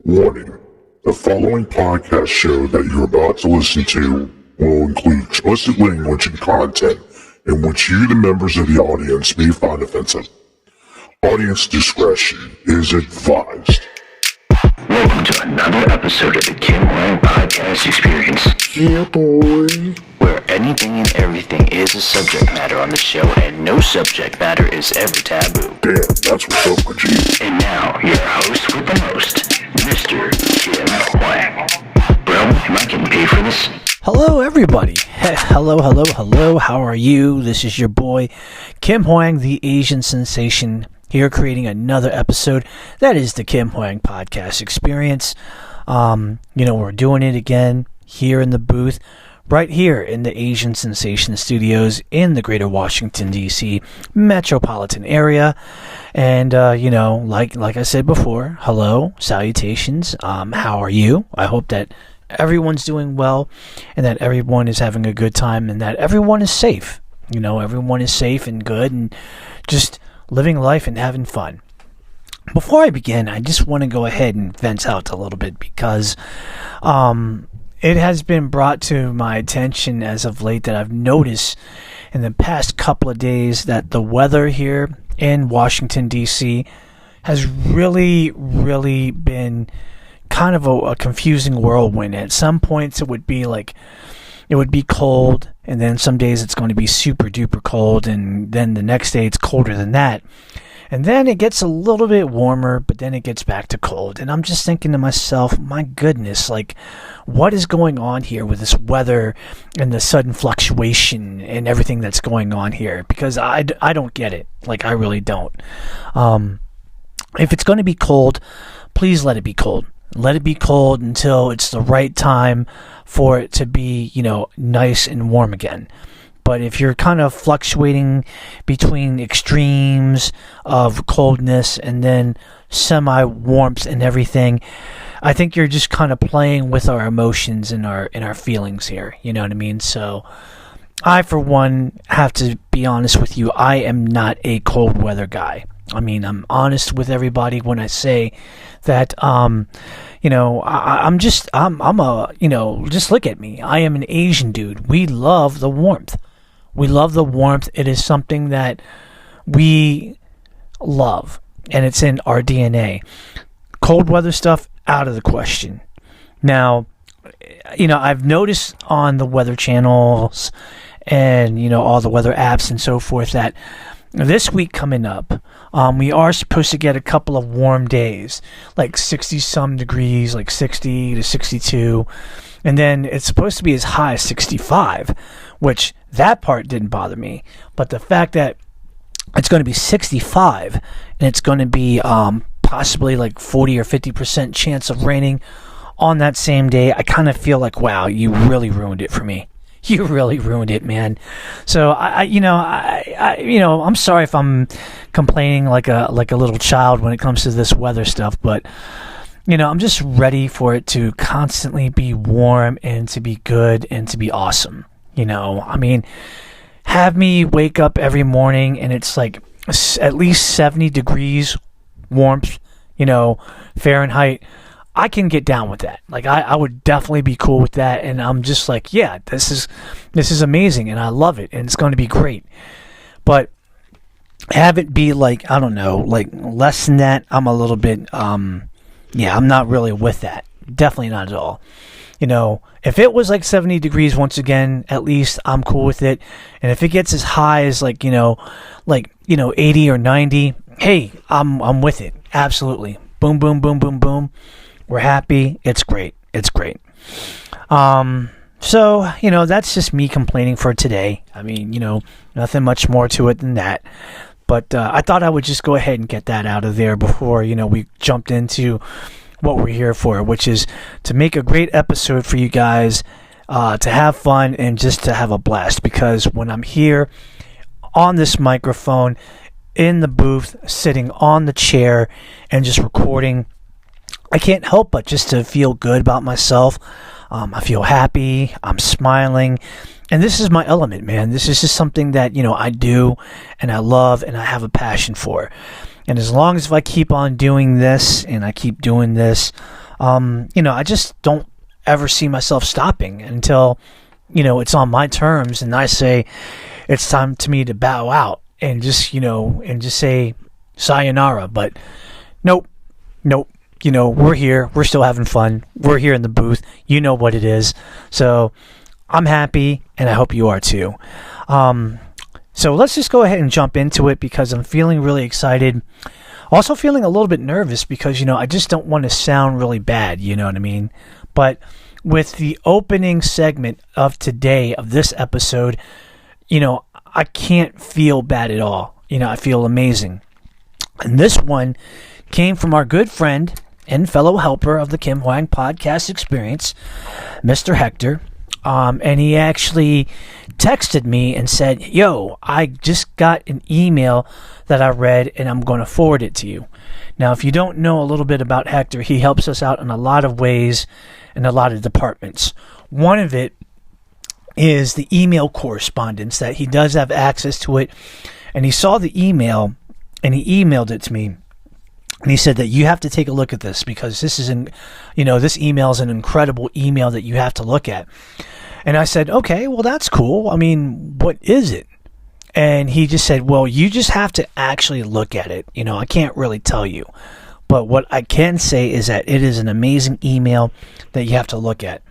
Warning: the following podcast show that you're about to listen to will include explicit language and content in which you, the members of the audience, may find offensive. Audience discretion is advised. Welcome to another episode of the Kim Hoang Podcast Experience. Yeah, boy. Where anything and everything is a subject matter on the show, and no subject matter is ever taboo. Damn, that's what's up, my G. And now, your host with the most, Mr. Kim Hoang. Bro, am I getting paid for this? Hello, everybody. Hello. How are you? This is your boy, Kim Hoang, the Asian sensation, here creating another episode. That is the Kim Hoang Podcast Experience. We're doing it again here in the booth, right here in the Asian Sensation Studios in the greater Washington DC Metropolitan Area. And, like I said before, hello, salutations. How are you? I hope that everyone's doing well and that everyone is having a good time and that everyone is safe. Everyone is safe and good and just living life and having fun. Before I begin, I just want to go ahead and vent out a little bit because it has been brought to my attention as of late that I've noticed in the past couple of days that the weather here in Washington, D.C. has really been kind of a confusing whirlwind. At some points it would be cold, and then some days it's going to be super duper cold, and then the next day it's colder than that. And then it gets a little bit warmer, but then it gets back to cold. And I'm just thinking to myself, my goodness, what is going on here with this weather and the sudden fluctuation and everything that's going on here? Because I don't get it. I really don't. If it's going to be cold, please let it be cold. Let it be cold until it's the right time for it to be, nice and warm again. But if you're kind of fluctuating between extremes of coldness and then semi-warmth and everything, I think you're just kind of playing with our emotions and our feelings here. You know what I mean? So I, for one, have to be honest with you. I am not a cold weather guy. I mean, I'm honest with everybody when I say that, just look at me. I am an Asian dude. We love the warmth. We love the warmth. It is something that we love, and it's in our DNA. Cold weather stuff, out of the question. Now, I've noticed on the weather channels and, all the weather apps and so forth that this week coming up, we are supposed to get a couple of warm days, 60-some degrees, 60 to 62. And then it's supposed to be as high as 65, which that part didn't bother me. But the fact that it's going to be 65 and it's going to be possibly 40 or 50% chance of raining on that same day, I kind of feel like, wow, you really ruined it for me. You really ruined it, man. So I'm sorry if I'm complaining like a little child when it comes to this weather stuff, but I'm just ready for it to constantly be warm and to be good and to be awesome. Have me wake up every morning and it's at least 70 degrees warmth, Fahrenheit. I can get down with that. I would definitely be cool with that. And I'm just yeah, this is amazing and I love it and it's going to be great. But have it be I don't know, less than that, I'm a little bit, I'm not really with that. Definitely not at all. If it was 70 degrees once again, at least I'm cool with it. And if it gets as high as 80 or 90, hey, I'm with it. Absolutely. Boom, boom, boom, boom, boom. We're happy. It's great. So, that's just me complaining for today. I mean, nothing much more to it than that. But I thought I would just go ahead and get that out of there before, we jumped into what we're here for, which is to make a great episode for you guys, to have fun and just to have a blast. Because when I'm here on this microphone, in the booth, sitting on the chair and just recording, I can't help but just to feel good about myself. I feel happy. I'm smiling. And this is my element, man. This is just something that, I do and I love and I have a passion for. And as long as if I keep on doing this and I keep doing this, I just don't ever see myself stopping until, it's on my terms and I say it's time to me to bow out and just say sayonara. But nope. We're here. We're still having fun. We're here in the booth. You know what it is. So I'm happy, and I hope you are too. So let's just go ahead and jump into it because I'm feeling really excited. Also feeling a little bit nervous because, I just don't want to sound really bad, you know what I mean? But with the opening segment of today, of this episode, I can't feel bad at all. I feel amazing. And this one came from our good friend and fellow helper of the Kim Hoang Podcast Experience, Mr. Hector. And he actually texted me and said, yo, I just got an email that I read and I'm going to forward it to you. Now, if you don't know a little bit about Hector, he helps us out in a lot of ways in a lot of departments. One of it is the email correspondence that he does have access to it. And he saw the email and he emailed it to me. And he said that you have to take a look at this because this is this email is an incredible email that you have to look at. And I said, okay, well, that's cool. I mean, what is it? And he just said, well, you just have to actually look at it. I can't really tell you. But what I can say is that it is an amazing email that you have to look at.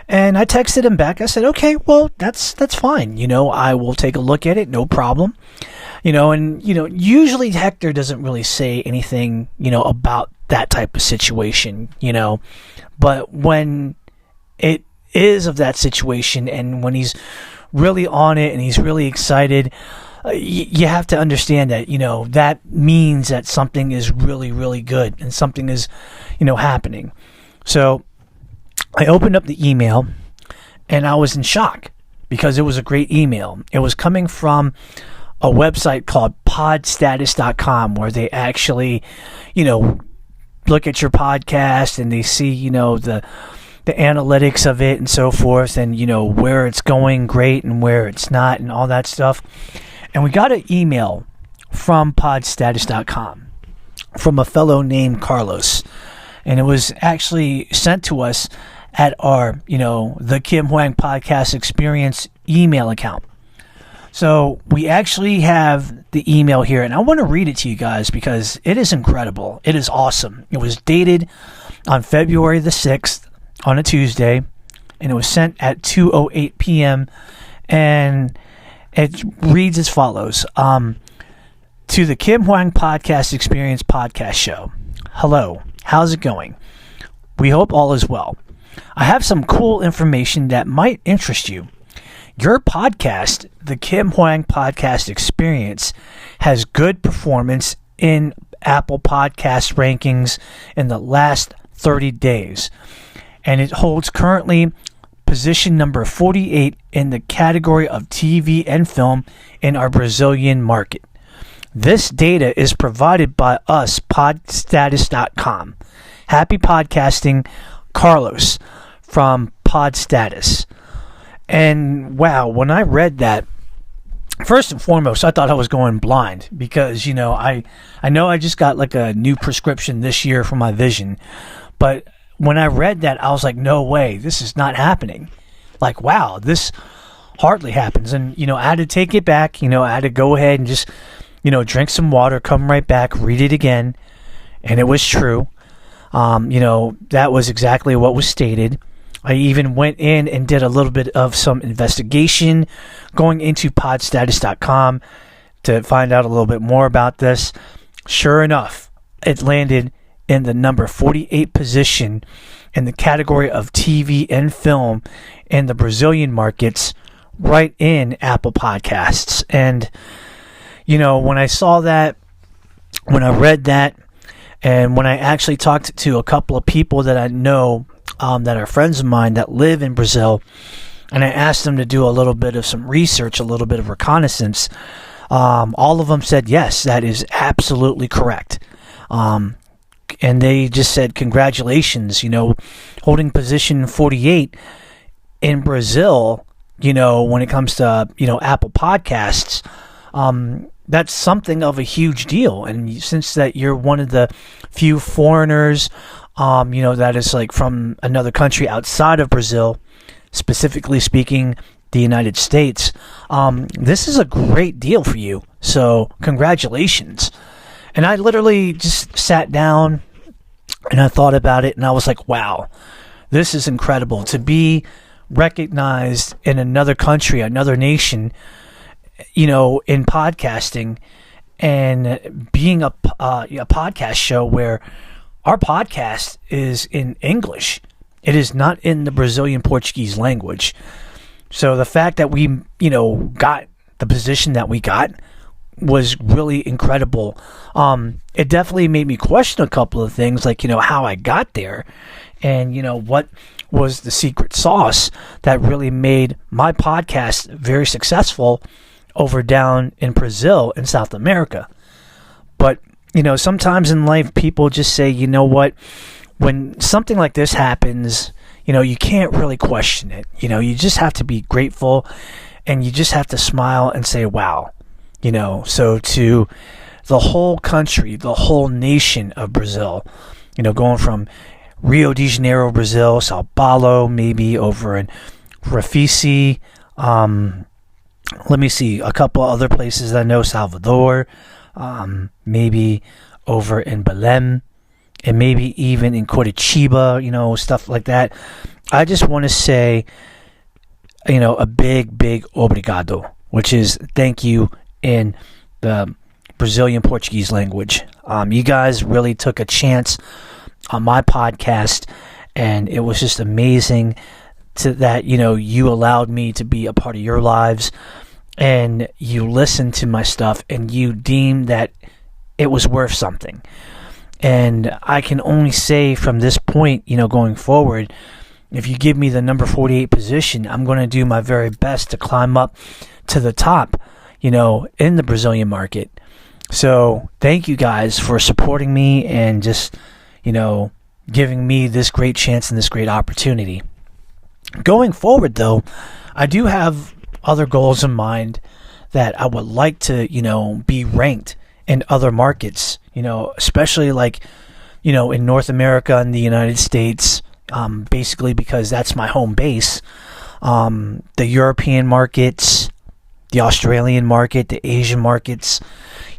And I texted him back. I said, okay, well, that's fine. I will take a look at it. No problem. Usually Hector doesn't really say anything, about that type of situation, but when it is of that situation and when he's really on it and he's really excited, you have to understand that, that means that something is really, really good and something is, happening. So I opened up the email and I was in shock because it was a great email. It was coming from a website called podstatus.com where they actually, look at your podcast and they see, the analytics of it and so forth and, where it's going great and where it's not and all that stuff. And we got an email from podstatus.com from a fellow named Carlos. And it was actually sent to us at our, the Kim Hoang Podcast Experience email account. So we actually have the email here, and I want to read it to you guys because it is incredible. It is awesome. It was dated on February the 6th on a Tuesday, and it was sent at 2:08 p.m., and it reads as follows. To the Kim Hoang Podcast Experience podcast show. Hello, how's it going? We hope all is well. I have some cool information that might interest you. Your podcast, the Kim Hoang Podcast Experience, has good performance in Apple Podcast rankings in the last 30 days. And it holds currently position number 48 in the category of TV and film in our Brazilian market. This data is provided by us, podstatus.com. Happy podcasting, Carlos from Podstatus. And wow, when I read that, first and foremost, I thought I was going blind because, I know I just got like a new prescription this year for my vision. But when I read that, I was like, no way, this is not happening. Like, wow, this hardly happens. And, I had to take it back. I had to go ahead and just, drink some water, come right back, read it again. And it was true. That was exactly what was stated. I even went in and did a little bit of some investigation going into podstatus.com to find out a little bit more about this. Sure enough, it landed in the number 48 position in the category of TV and film in the Brazilian markets, right in Apple Podcasts. And, when I saw that, when I read that, and when I actually talked to a couple of people that I know that are friends of mine that live in Brazil, and I asked them to do a little bit of some research, a little bit of reconnaissance, all of them said, yes, that is absolutely correct. And they just said, congratulations, holding position 48 in Brazil, when it comes to, Apple Podcasts, that's something of a huge deal. And since that you're one of the few foreigners that is like from another country outside of Brazil, specifically speaking, the United States, this is a great deal for you. So congratulations. And I literally just sat down and I thought about it and I was like, wow, this is incredible to be recognized in another country, another nation, in podcasting and being a podcast show where our podcast is in English. It is not in the Brazilian Portuguese language. So the fact that we, got the position that we got was really incredible. It definitely made me question a couple of things, like, how I got there and, what was the secret sauce that really made my podcast very successful over down in Brazil in South America. But, sometimes in life people just say, you know what, when something like this happens, you can't really question it. You just have to be grateful and you just have to smile and say, wow. So to the whole country, the whole nation of Brazil, going from Rio de Janeiro, Brazil, Sao Paulo, maybe over in Recife, let me see, a couple other places that I know, Salvador, maybe over in Belém, and maybe even in Curitiba, stuff like that. I just want to say, a big, big obrigado, which is thank you in the Brazilian Portuguese language. You guys really took a chance on my podcast, and it was just amazing that, you allowed me to be a part of your lives, and you listened to my stuff, and you deemed that it was worth something. And I can only say from this point, going forward, if you give me the number 48 position, I'm going to do my very best to climb up to the top, in the Brazilian market. So thank you guys for supporting me and just, giving me this great chance and this great opportunity. Going forward, though, I do have other goals in mind that I would like to, be ranked in other markets, especially like, in North America and the United States, basically because that's my home base. The European markets, the Australian market, the Asian markets.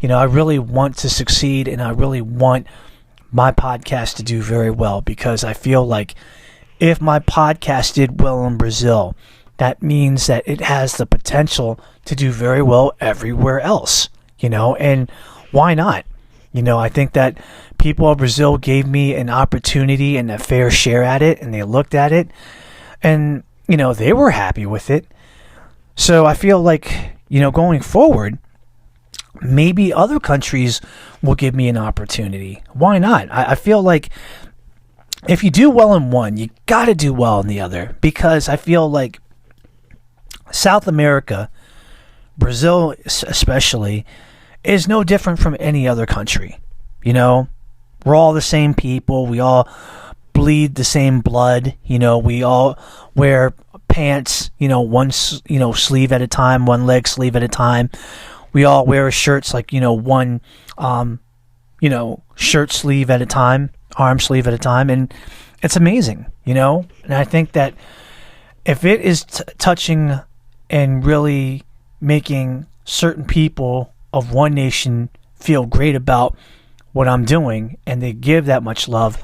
I really want to succeed, and I really want my podcast to do very well, because I feel like if my podcast did well in Brazil, that means that it has the potential to do very well everywhere else, and why not? I think that people of Brazil gave me an opportunity and a fair share at it, and they looked at it, and, they were happy with it. So I feel like, going forward, maybe other countries will give me an opportunity. Why not? I feel like if you do well in one, you got to do well in the other, because I feel like South America, Brazil especially, is no different from any other country. We're all the same people. We all bleed the same blood. We all wear pants, one, sleeve at a time, one leg sleeve at a time. We all wear shirts like, one, shirt sleeve at a time, arm sleeve at a time. And it's amazing, And I think that if it is touching and really making certain people of one nation feel great about what I'm doing, and they give that much love,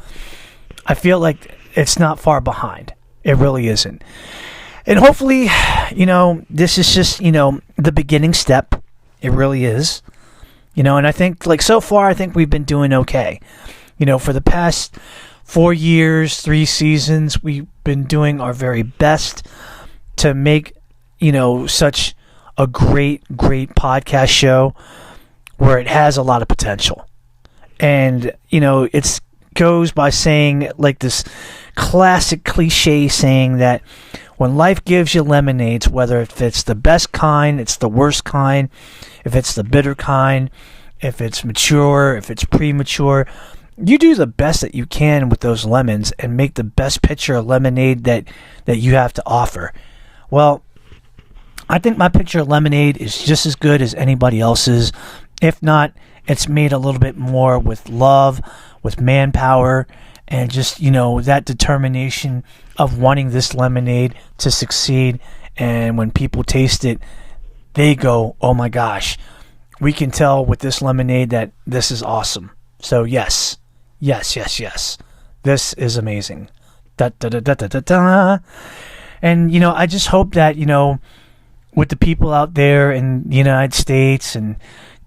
I feel like it's not far behind. It really isn't. And hopefully, this is just, the beginning step. It really is. And I think, like, so far, I think we've been doing okay. For the past 4 years, 3 seasons, we've been doing our very best to make, such a great, great podcast show where it has a lot of potential. And, it goes by saying, like, this classic cliche saying that when life gives you lemonades, whether if it's the best kind, it's the worst kind, if it's the bitter kind, if it's mature, if it's premature, you do the best that you can with those lemons and make the best pitcher of lemonade that you have to offer. Well, I think my pitcher of lemonade is just as good as anybody else's. If not, it's made a little bit more with love, with manpower, and just, that determination of wanting this lemonade to succeed. And when people taste it, they go, oh my gosh, we can tell with this lemonade that this is awesome. So yes. This is amazing. Da, da, da, da, da, da, da. And, I just hope that, with the people out there in the United States and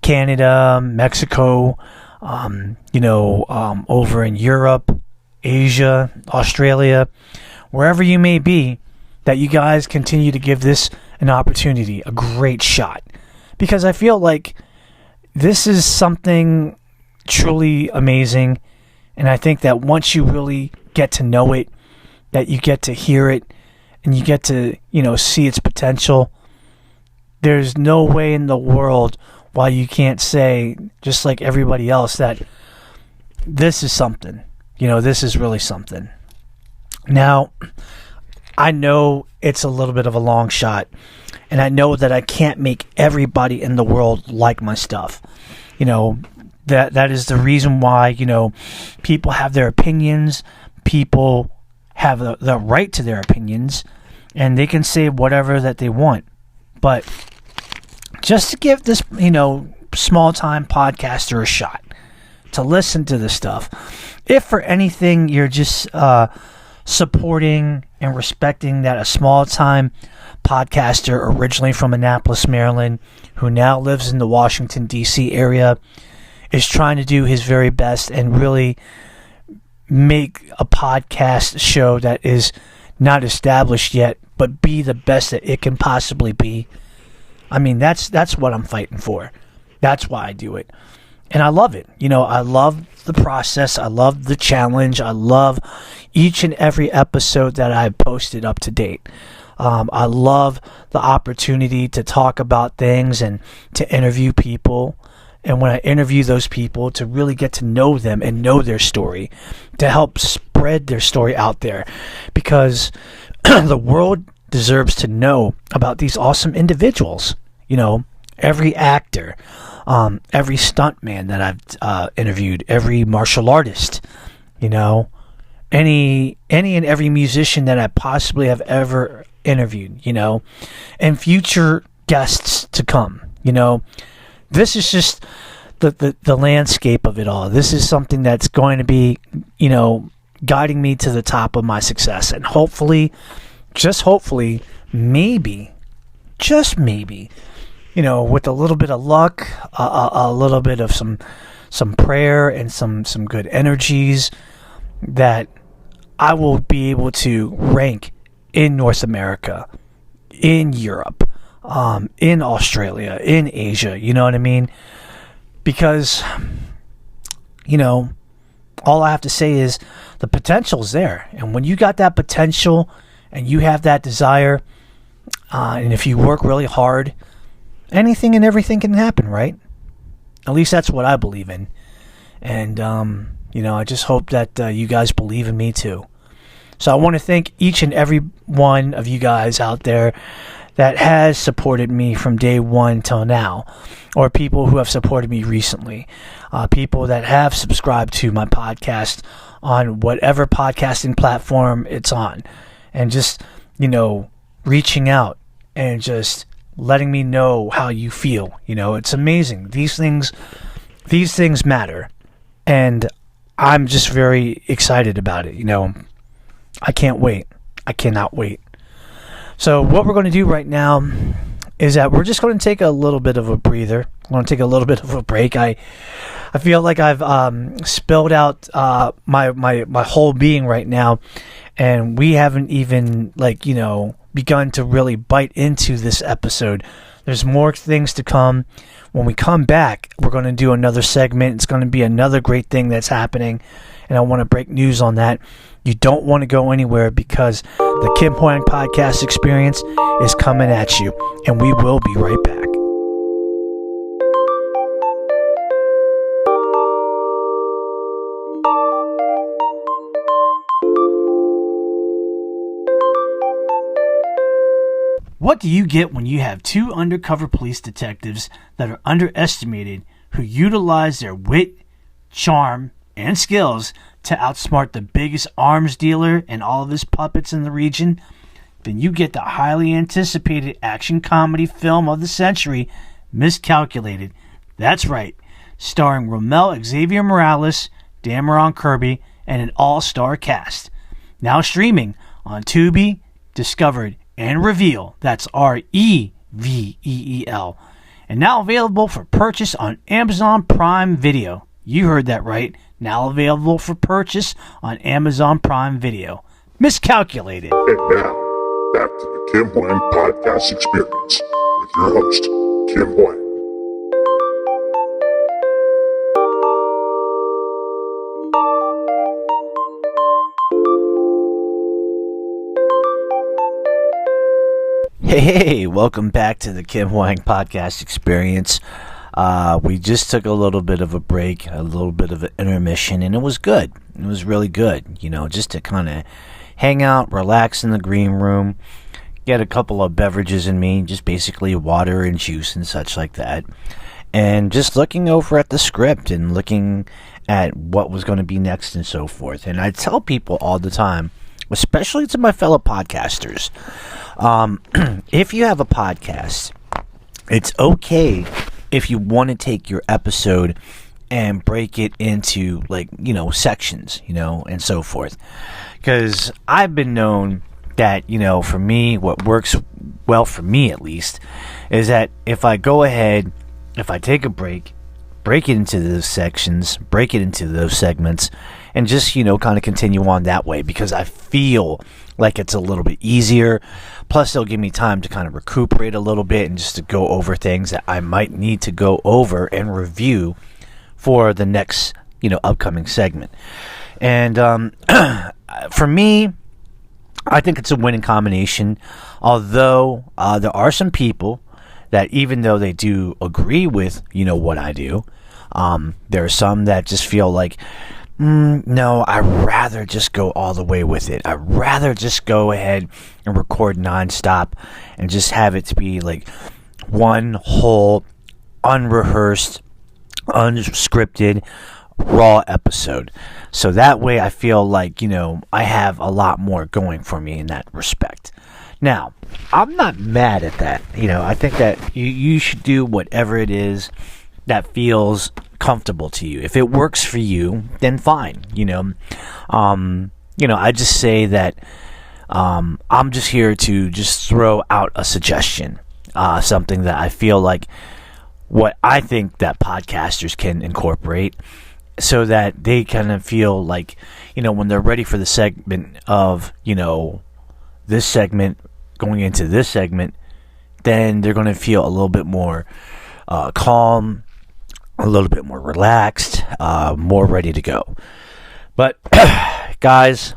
Canada, Mexico, over in Europe, Asia, Australia, wherever you may be, that you guys continue to give this an opportunity, a great shot. Because I feel like this is something truly amazing. And I think that once you really get to know it, that you get to hear it, and you get to, see its potential, there's no way in the world why you can't say, just like everybody else, that this is something. This is really something. Now, I know it's a little bit of a long shot, and I know that I can't make everybody in the world like my stuff. That is the reason why, people have their opinions, people have the right to their opinions, and they can say whatever that they want. But just to give this, small-time podcaster a shot, to listen to this stuff, if for anything you're just supporting and respecting that a small-time podcaster originally from Annapolis, Maryland, who now lives in the Washington DC area, is trying to do his very best and really make a podcast show that is not established yet, but be the best that it can possibly be. I mean, that's what I'm fighting for. That's why I do it. And I love it. I love the process. I love the challenge. I love each and every episode that I've posted up to date. I love the opportunity to talk about things and to interview people. And when I interview those people, to really get to know them and know their story, to help spread their story out there. Because the world deserves to know about these awesome individuals. Every actor, every stuntman that I've interviewed, every martial artist, any and every musician that I possibly have ever interviewed, and future guests to come, This is just the landscape of it all. This is something that's going to be, guiding me to the top of my success. And hopefully, just hopefully, maybe, just maybe, with a little bit of luck, a little bit of some prayer and some good energies, that I will be able to rank in North America, in Europe, in Australia, in Asia, you know what I mean? Because, all I have to say is the potential's there. And when you got that potential and you have that desire, and if you work really hard, anything and everything can happen, right? At least that's what I believe in. And, I just hope that you guys believe in me too. So I want to thank each and every one of you guys out there that has supported me from day one till now, or people who have supported me recently, people that have subscribed to my podcast on whatever podcasting platform it's on, and just, reaching out and just letting me know how you feel. It's amazing. These things matter, and I'm just very excited about it. I can't wait. I cannot wait. So what we're going to do right now is that we're just going to take a little bit of a breather. We're going to take a little bit of a break. I feel like I've spilled out my whole being right now, and we haven't even begun to really bite into this episode. There's more things to come. When we come back, we're going to do another segment. It's going to be another great thing that's happening, and I want to break news on that. You don't want to go anywhere, because the Kim Hoang Podcast Experience is coming at you, and we will be right back. What do you get when you have two undercover police detectives that are underestimated, who utilize their wit, charm, and skills to outsmart the biggest arms dealer and all of his puppets in the region, then you get the highly anticipated action comedy film of the century, Miscalculated. That's right, starring Romel Xavier Morales, Dameron Kirby, and an all-star cast. Now streaming on Tubi, Discovered, and Reveal. That's Reveel. And now available for purchase on Amazon Prime Video. You heard that right. Now available for purchase on Amazon Prime Video. Miscalculated. And now, back to the Kim Hoang Podcast Experience with your host, Kim Hoang. Hey, welcome back to the Kim Hoang Podcast Experience. We just took a little bit of a break, a little bit of an intermission, and it was good. It was really good, just to kind of hang out, relax in the green room, get a couple of beverages in me, just basically water and juice and such like that, and just looking over at the script and looking at what was going to be next and so forth. And I tell people all the time, especially to my fellow podcasters, if you have a podcast, it's okay if you want to take your episode and break it into sections, and so forth. Because I've been known that, for me, what works well for me at least, is that if I go ahead, if I take a break it into those sections, break it into those segments, and just, kind of continue on that way, because I feel like it's a little bit easier. Plus, it'll give me time to kind of recuperate a little bit and just to go over things that I might need to go over and review for the next, upcoming segment. And for me, I think it's a winning combination. Although there are some people that, even though they do agree with, what I do, there are some that just feel like, no, I'd rather just go all the way with it. I'd rather just go ahead and record nonstop and just have it to be like one whole, unrehearsed, unscripted, raw episode. So that way I feel like, I have a lot more going for me in that respect. Now, I'm not mad at that. I think that you should do whatever it is that feels comfortable to you. If it works for you, then fine. I just say that I'm just here to just throw out a suggestion, something that I feel like what I think that podcasters can incorporate, so that they kind of feel like, when they're ready for the segment of, this segment going into this segment, then they're going to feel a little bit more calm, a little bit more relaxed, more ready to go. But guys,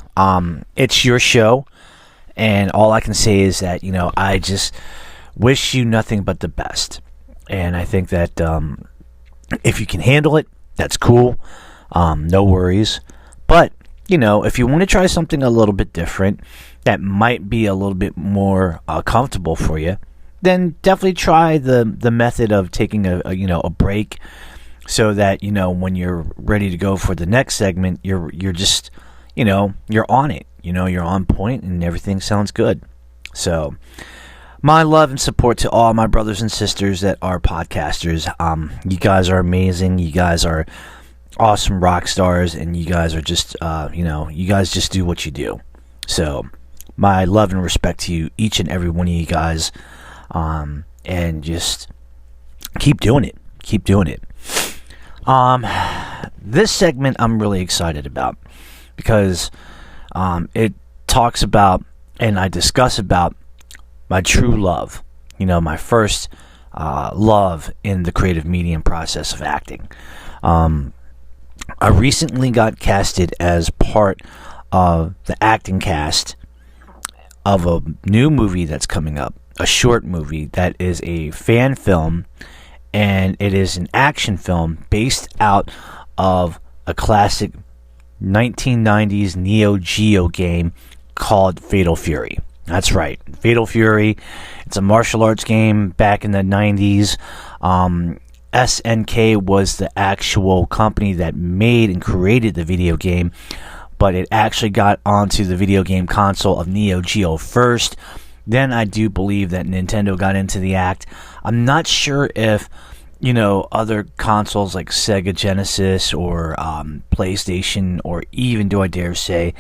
it's your show, and all I can say is that, I just wish you nothing but the best. And I think that if you can handle it, that's cool. No worries. But, if you want to try something a little bit different that might be a little bit more comfortable for you, then definitely try the method of taking a break, so that, when you're ready to go for the next segment, you're just, you're on it, you're on point and everything sounds good. So my love and support to all my brothers and sisters that are podcasters. You guys are amazing. You guys are awesome rock stars, and you guys are just, you guys just do what you do. So my love and respect to you, each and every one of you guys. And just keep doing it. Keep doing it. This segment I'm really excited about, because it talks about, and I discuss about, my true love. My first love in the creative medium process of acting. I recently got casted as part of the acting cast of a new movie that's coming up. A short movie that is a fan film, and it is an action film based out of a classic 1990s Neo Geo game called Fatal Fury. That's right, Fatal Fury. It's a martial arts game back in the 90s. SNK was the actual company that made and created the video game, but it actually got onto the video game console of Neo Geo first. Then I do believe that Nintendo got into the act. I'm not sure if, other consoles like Sega Genesis or PlayStation, or even, do I dare say,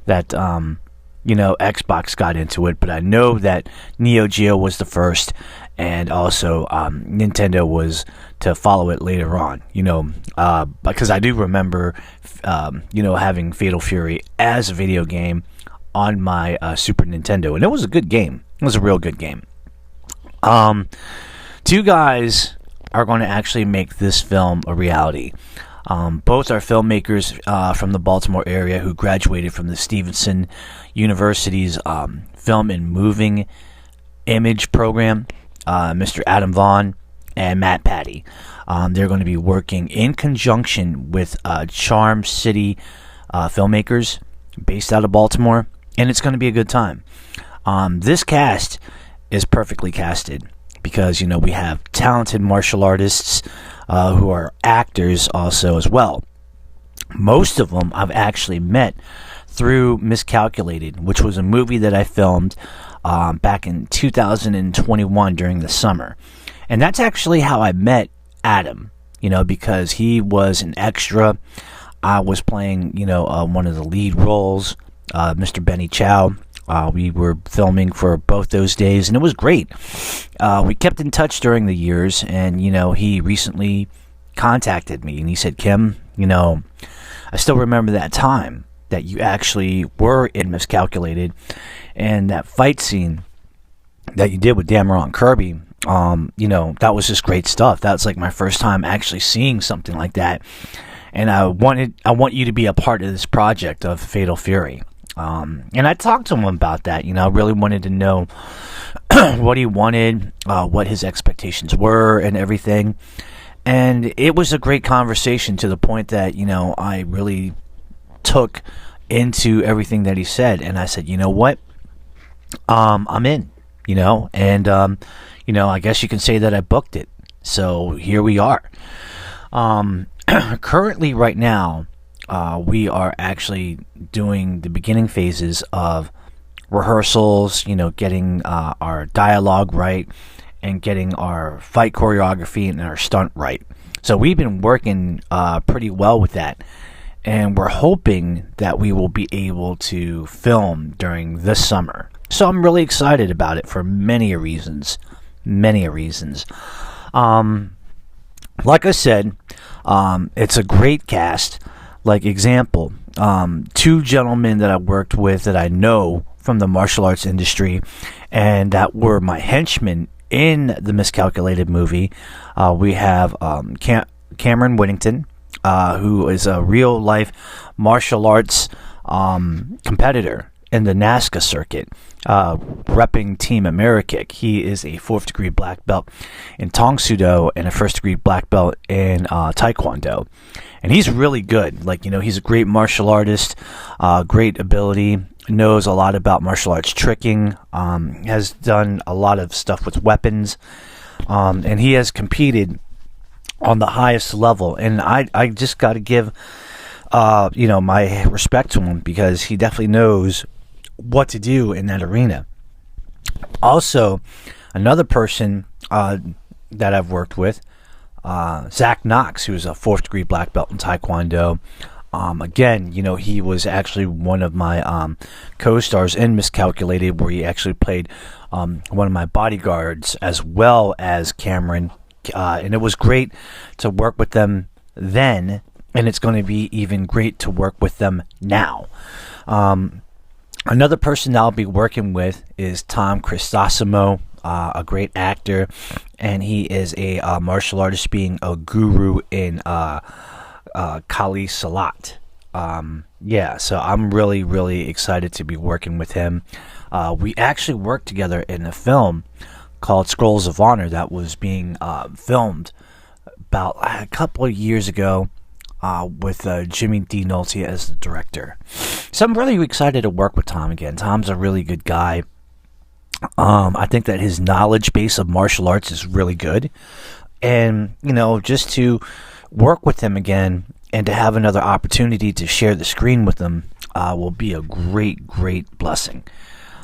that, Xbox got into it. But I know that Neo Geo was the first, and also Nintendo was to follow it later on, because I do remember, having Fatal Fury as a video game on my Super Nintendo, and it was a good game. It was a real good game. Two guys are going to actually make this film a reality. Both are filmmakers from the Baltimore area who graduated from the Stevenson University's Film and Moving Image program, Mr. Adam Vaughn and Matt Patty. They're going to be working in conjunction with Charm City filmmakers based out of Baltimore, and it's going to be a good time. This cast is perfectly casted because, we have talented martial artists who are actors also as well. Most of them I've actually met through Miscalculated, which was a movie that I filmed back in 2021 during the summer. And that's actually how I met Adam, because he was an extra. I was playing, one of the lead roles, Mr. Benny Chow. We were filming for both those days, and it was great. We kept in touch during the years, and, he recently contacted me, and he said, Kim, I still remember that time that you actually were in Miscalculated, and that fight scene that you did with Dameron Kirby, that was just great stuff. That's like my first time actually seeing something like that, and I want you to be a part of this project of Fatal Fury. And I talked to him about that. I really wanted to know what he wanted, what his expectations were, and everything. And it was a great conversation to the point that, I really took into everything that he said. And I said, you know what? I'm in, and, I guess you can say that I booked it. So here we are. Currently, right now, we are actually doing the beginning phases of rehearsals, getting our dialogue right and getting our fight choreography and our stunt right. So we've been working pretty well with that, and we're hoping that we will be able to film during this summer. So I'm really excited about it for many reasons. Like I said, it's a great cast. Like example, two gentlemen that I worked with that I know from the martial arts industry, and that were my henchmen in the Miscalculated movie. We have Cameron Whittington, who is a real life martial arts competitor in the NASCA circuit, repping Team Amerikick. He is a 4th degree black belt in Tong Sudo and a 1st degree black belt in Taekwondo. And he's really good. He's a great martial artist, great ability, knows a lot about martial arts tricking, has done a lot of stuff with weapons, and he has competed on the highest level. And I just got to give, my respect to him, because he definitely knows what to do in that arena. Also, another person that I've worked with, Zach Knox, who's a 4th degree black belt in Taekwondo. Again, he was actually one of my co-stars in Miscalculated, where he actually played one of my bodyguards as well as Cameron. And it was great to work with them then, and it's going to be even great to work with them now. Another person that I'll be working with is Tom Crisosimo, a great actor, and he is a martial artist, being a guru in Kali Salat. So I'm really, really excited to be working with him. We actually worked together in a film called Scrolls of Honor that was being filmed about a couple of years ago, with Jimmy D. Nolte as the director. So I'm really excited to work with Tom again. Tom's a really good guy. I think that his knowledge base of martial arts is really good. And, just to work with them again and to have another opportunity to share the screen with them will be a great, great blessing.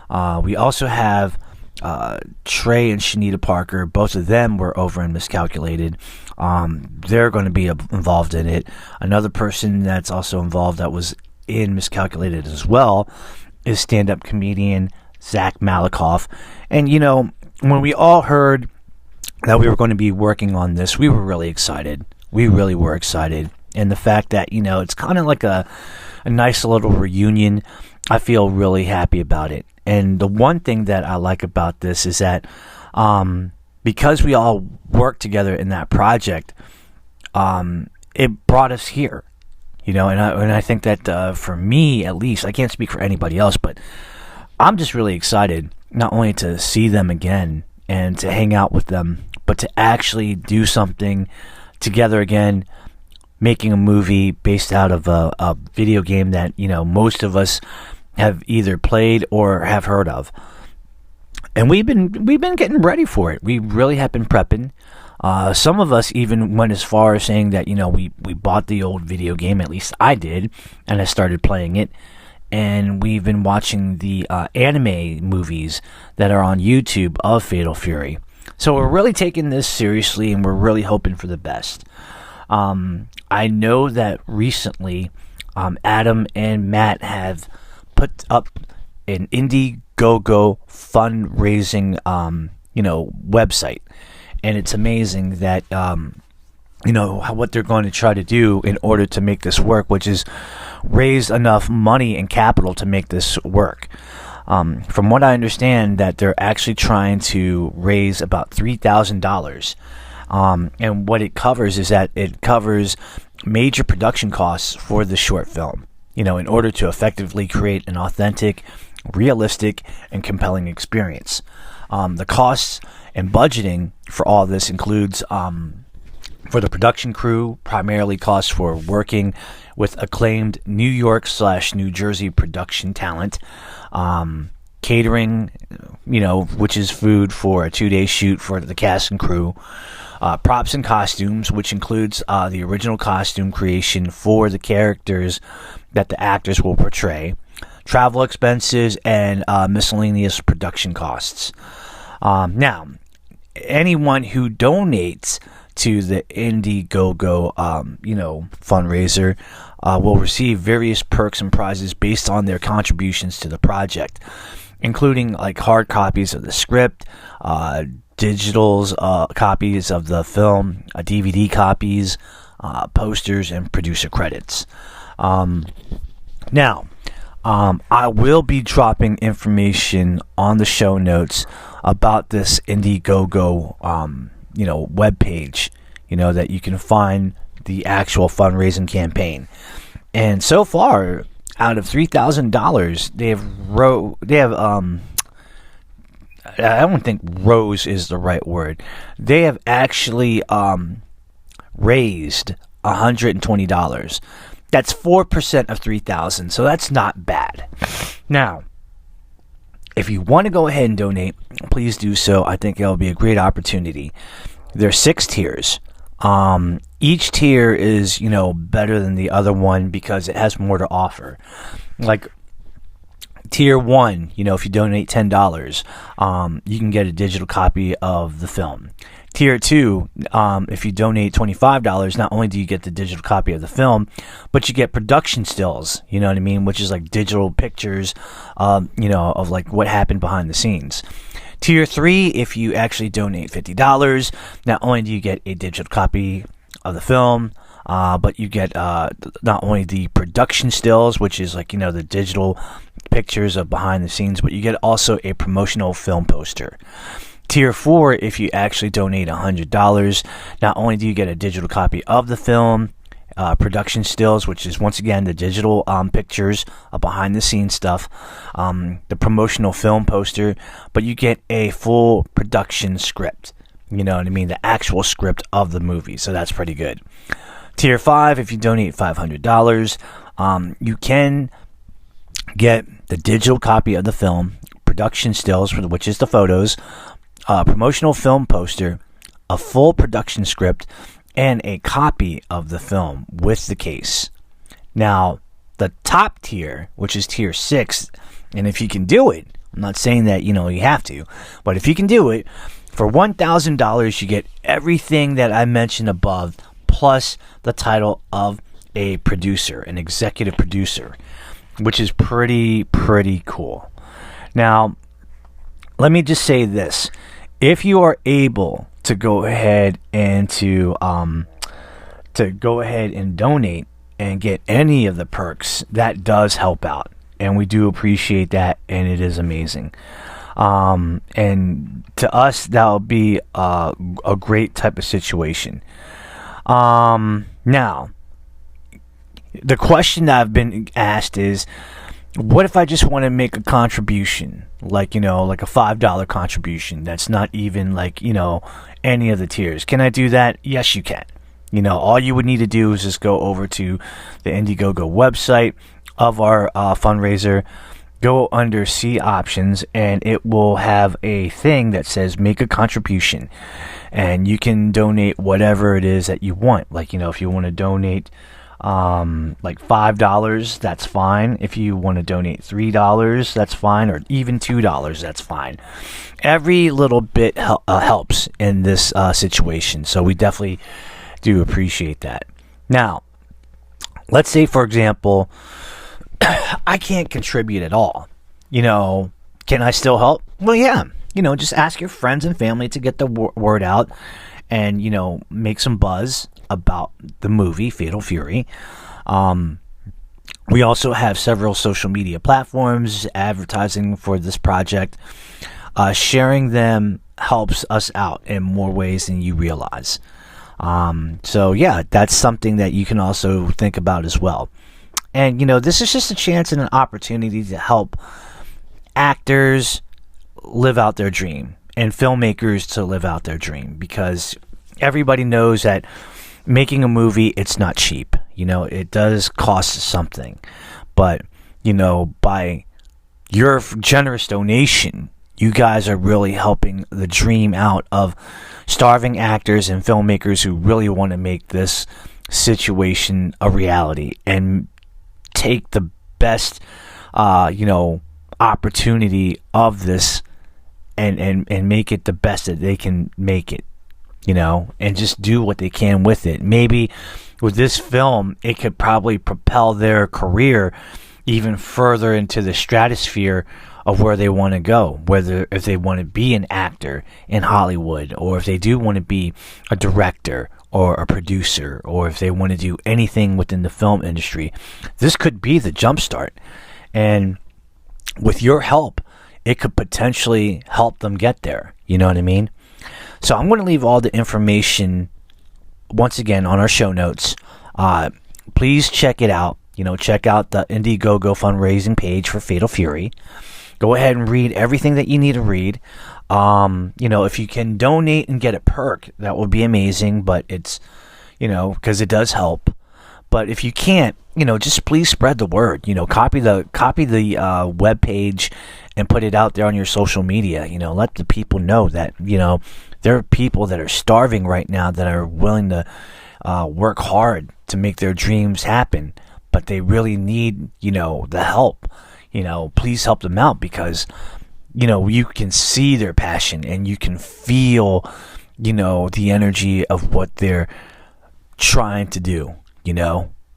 We also have Trey and Shanita Parker. Both of them were over in Miscalculated. They're going to be involved in it. Another person that's also involved that was in Miscalculated as well is stand-up comedian Zach Malikoff. And, when we all heard that we were going to be working on this, we were really excited. We really were excited. And the fact that, it's kind of like a nice little reunion, I feel really happy about it. And the one thing that I like about this is that because we all worked together in that project, it brought us here. And I think that for me, at least, I can't speak for anybody else, but I'm just really excited not only to see them again and to hang out with them, but to actually do something together again, making a movie based out of a video game that, most of us have either played or have heard of. And we've been getting ready for it. We really have been prepping. Some of us even went as far as saying that, we bought the old video game, at least I did, and I started playing it. And we've been watching the anime movies that are on YouTube of Fatal Fury. So we're really taking this seriously, and we're really hoping for the best. I know that recently Adam and Matt have put up an IndieGoGo fundraising, website. And it's amazing that, what they're going to try to do in order to make this work, which is raise enough money and capital to make this work. From what I understand, that they're actually trying to raise about $3,000. And what it covers is that it covers major production costs for the short film, in order to effectively create an authentic, realistic, and compelling experience. The costs and budgeting for all this includes, for the production crew, primarily costs for working with acclaimed New York/New Jersey production talent, catering, which is food for a 2-day shoot for the cast and crew, props and costumes, which includes the original costume creation for the characters that the actors will portray, travel expenses, and miscellaneous production costs. Now, anyone who donates to the IndieGoGo, fundraiser, will receive various perks and prizes based on their contributions to the project, including like hard copies of the script, digitals, copies of the film, DVD copies, posters, and producer credits. Now, I will be dropping information on the show notes about this IndieGoGo, webpage, that you can find the actual fundraising campaign. And so far, out of $3,000, they have I don't think rose is the right word. They have actually raised $120. That's 4% of $3,000, so that's not bad. Now, if you want to go ahead and donate, please do so. I think it'll be a great opportunity. There are 6 tiers. Each tier is, better than the other one because it has more to offer. Like tier 1, if you donate $10, you can get a digital copy of the film. Tier 2, if you donate $25, not only do you get the digital copy of the film, but you get production stills, which is like digital pictures, of like what happened behind the scenes. Tier 3, if you actually donate $50, not only do you get a digital copy of the film, but you get not only the production stills, which is like, the digital pictures of behind the scenes, but you get also a promotional film poster. Tier 4, if you actually donate $100, not only do you get a digital copy of the film, production stills, which is once again the digital pictures of behind the scenes stuff, the promotional film poster, but you get a full production script. The actual script of the movie. So that's pretty good. Tier 5, if you donate $500, you can get the digital copy of the film, production stills, which is the photos, promotional film poster, a full production script and a copy of the film with the case. Now, the top tier, which is tier 6, and if you can do it, I'm not saying that, you have to, but if you can do it, for $1,000, you get everything that I mentioned above, plus the title of a producer, an executive producer, which is pretty cool. Now, let me just say this. If you are able to go ahead and donate and get any of the perks, that does help out. And we do appreciate that, and it is amazing. And to us, that will be a great type of situation. Now, the question that I've been asked is, what if I just want to make a contribution, like a $5 contribution that's not even any of the tiers? Can I do that? Yes, you can. All you would need to do is just go over to the IndieGoGo website of our fundraiser, go under See Options, and it will have a thing that says Make a Contribution. And you can donate whatever it is that you want. If you want to donate $5, that's fine. If you want to donate $3, that's fine, or even $2, that's fine. Every little bit helps in this situation, so we definitely do appreciate that. Now, let's say, for example, I can't contribute at all. Can I still help? Well, yeah. Just ask your friends and family to get the word out and, make some buzz about the movie Fatal Fury. We also have several social media platforms advertising for this project. Sharing them helps us out in more ways than you realize. So yeah, that's something that you can also think about as well. And this is just a chance and an opportunity to help actors live out their dream and filmmakers to live out their dream, because everybody knows that making a movie, it's not cheap. It does cost something. But, by your generous donation, you guys are really helping the dream out of starving actors and filmmakers who really want to make this situation a reality and take the best, opportunity of this and make it the best that they can make it. And just do what they can with it. Maybe with this film, it could probably propel their career even further into the stratosphere of where they want to go. Whether if they want to be an actor in Hollywood, or if they do want to be a director or a producer, or if they want to do anything within the film industry, this could be the jumpstart. And with your help, it could potentially help them get there. You know what I mean? So I'm going to leave all the information once again on our show notes. Please check it out. Check out the IndieGoGo fundraising page for Fatal Fury. Go ahead and read everything that you need to read. If you can donate and get a perk, that would be amazing. But it's, because it does help. But if you can't, just please spread the word. Copy the web page and put it out there on your social media. Let the people know that there are people that are starving right now that are willing to work hard to make their dreams happen, but they really need the help. Please help them out, because you can see their passion and you can feel the energy of what they're trying to do.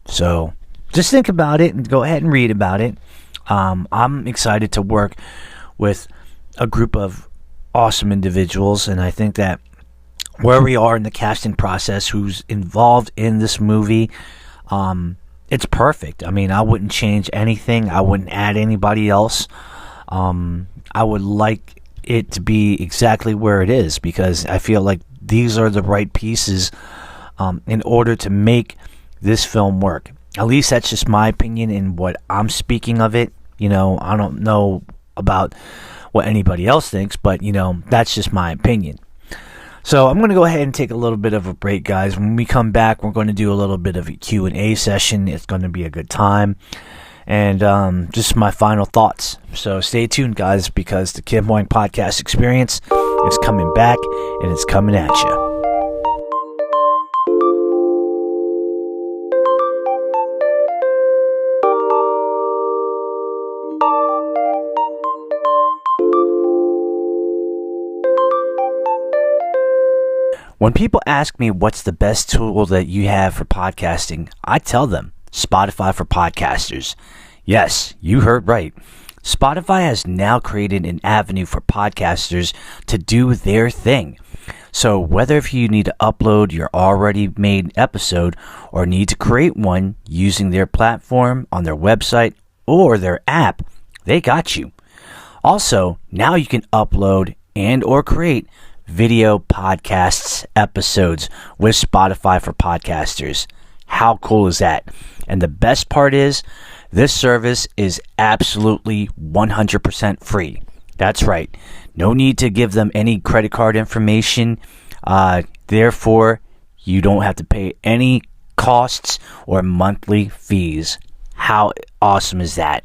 So just think about it and go ahead and read about it. I'm excited to work with a group of awesome individuals, and I think that where we are in the casting process, who's involved in this movie, it's perfect. I mean, I wouldn't change anything. I wouldn't add anybody else. I would like it to be exactly where it is, because I feel like these are the right pieces in order to make this film work. At least that's just my opinion and what I'm speaking of it. I don't know about what anybody else thinks, but that's just my opinion. So I'm going to go ahead and take a little bit of a break, guys. When we come back, we're going to do a little bit of a Q&A session. It's going to be a good time. And just my final thoughts. So stay tuned, guys, because the Kim Hoang Podcast Experience is coming back, and it's coming at you. When people ask me what's the best tool that you have for podcasting, I tell them Spotify for podcasters. Yes, you heard right. Spotify has now created an avenue for podcasters to do their thing. So whether if you need to upload your already made episode or need to create one using their platform on their website or their app, they got you. Also, now you can upload and or create video podcasts episodes with Spotify for podcasters. How cool is that? And the best part is, this service is absolutely 100% free. That's right. No need to give them any credit card information. Therefore, you don't have to pay any costs or monthly fees. How awesome is that?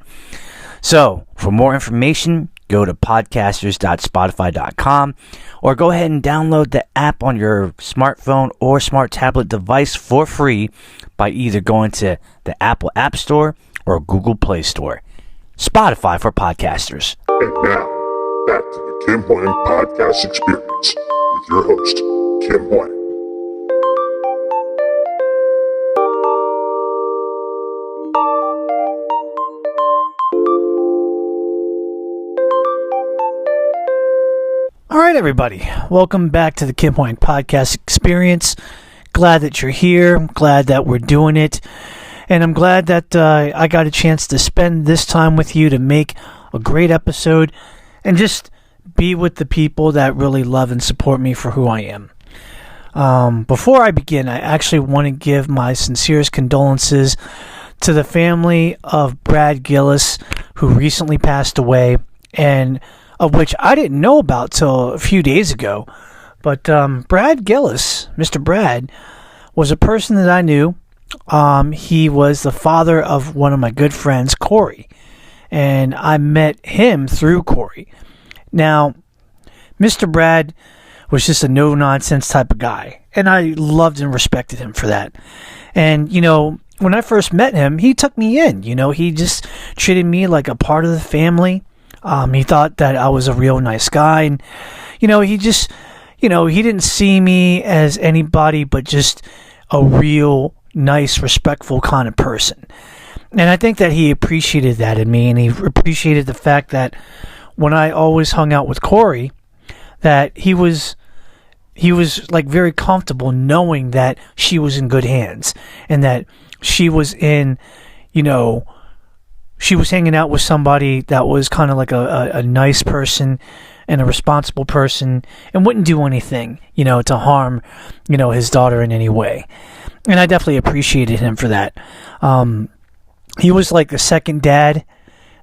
So, for more information, go to podcasters.spotify.com or go ahead and download the app on your smartphone or smart tablet device for free by either going to the Apple App Store or Google Play Store. Spotify for podcasters. And now, back to the Kim Hoang Podcast Experience with your host, Kim Hoang. All right, everybody. Welcome back to the Kim Hoang Podcast Experience. Glad that you're here. I'm glad that we're doing it. And I'm glad that I got a chance to spend this time with you to make a great episode and just be with the people that really love and support me for who I am. Before I begin, I actually want to give my sincerest condolences to the family of Brad Gillis, who recently passed away, and of which I didn't know about till a few days ago. But Brad Gillis, Mr. Brad, was a person that I knew. He was the father of one of my good friends, Corey. And I met him through Corey. Now, Mr. Brad was just a no-nonsense type of guy. And I loved and respected him for that. And, you know, when I first met him, he took me in. You know, he just treated me like a part of the family. He thought that I was a real nice guy. And, you know, he just, you know, he didn't see me as anybody but just a real nice, respectful kind of person. And I think that he appreciated that in me. And he appreciated the fact that when I always hung out with Corey, that he was like very comfortable knowing that she was in good hands and that she was in, you know, she was hanging out with somebody that was kind of like a nice person and a responsible person and wouldn't do anything, you know, to harm, you know, his daughter in any way. And I definitely appreciated him for that. He was like a second dad,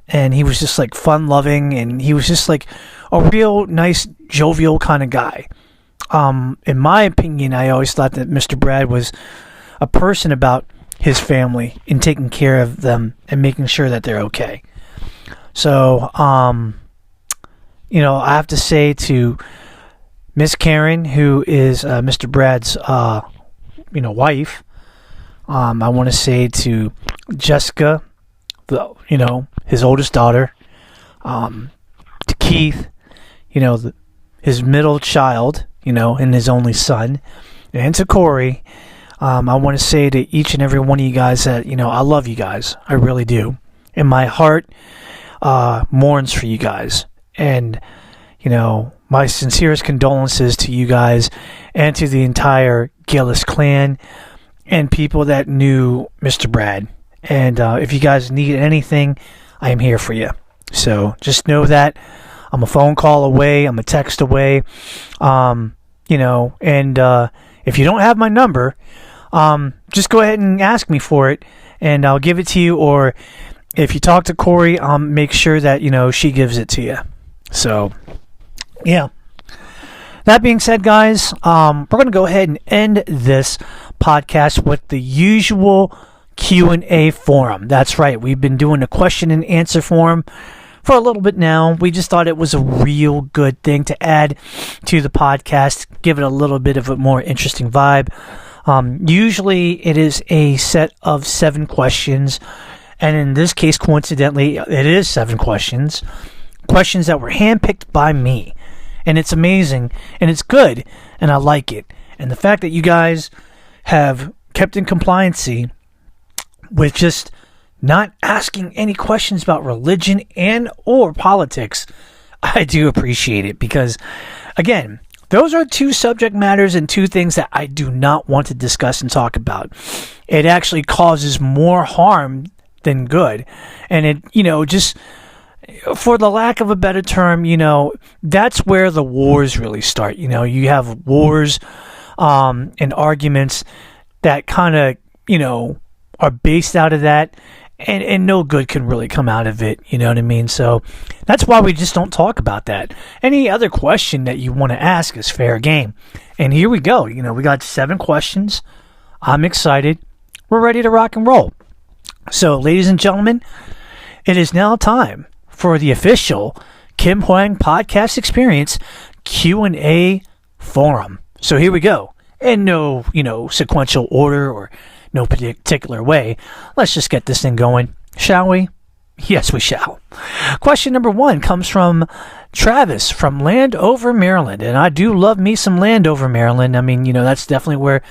and he was just like fun-loving, and he was just like a real nice, jovial kind of guy. In my opinion, I always thought that Mr. Brad was a person about his family and taking care of them and making sure that they're okay. So, you know, I have to say to Miss Karen, who is Mr. Brad's, you know, wife, I want to say to Jessica, you know, his oldest daughter, to Keith, you know, his middle child, you know, and his only son, and to Corey, I want to say to each and every one of you guys that, you know, I love you guys. I really do. And my heart mourns for you guys. And, you know, my sincerest condolences to you guys and to the entire Gillis clan and people that knew Mr. Brad. And if you guys need anything, I am here for you. So just know that I'm a phone call away. I'm a text away. You know, and if you don't have my number, just go ahead and ask me for it, and I'll give it to you. Or if you talk to Corey, make sure that, you know, she gives it to you. So, yeah. That being said, guys, we're going to go ahead and end this podcast with the usual Q&A forum. That's right. We've been doing a question and answer forum for a little bit now. We just thought it was a real good thing to add to the podcast, give it a little bit of a more interesting vibe. Usually it is a set of 7 questions, and in this case, coincidentally, it is 7 questions that were handpicked by me. And it's amazing, and it's good, and I like it. And the fact that you guys have kept in compliancy with just not asking any questions about religion and or politics, I do appreciate it, because, again, those are two subject matters and two things that I do not want to discuss and talk about. It actually causes more harm than good. And it, just for the lack of a better term, that's where the wars really start. You have wars and arguments that kind of, are based out of that. And no good can really come out of it, you know what I mean? So that's why we just don't talk about that. Any other question that you want to ask is fair game. And here we go. We got 7 questions. I'm excited. We're ready to rock and roll. So, ladies and gentlemen, it is now time for the official Kim Hoang Podcast Experience Q&A forum. So here we go. In no, sequential order or no particular way. Let's just get this thing going, shall we? Yes, we shall. Question number 1 comes from Travis from Landover, Maryland. And I do love me some Landover, Maryland. I mean, that's definitely where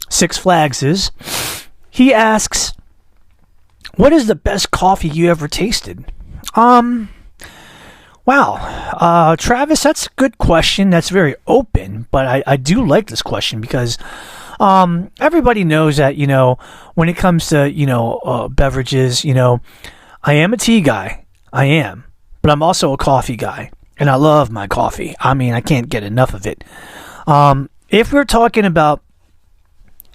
Six Flags is. He asks, what is the best coffee you ever tasted? Wow. Travis, that's a good question. That's very open, but I do like this question because everybody knows that, when it comes to, beverages, I am a tea guy. I am. But I'm also a coffee guy. And I love my coffee. I mean, I can't get enough of it. If we're talking about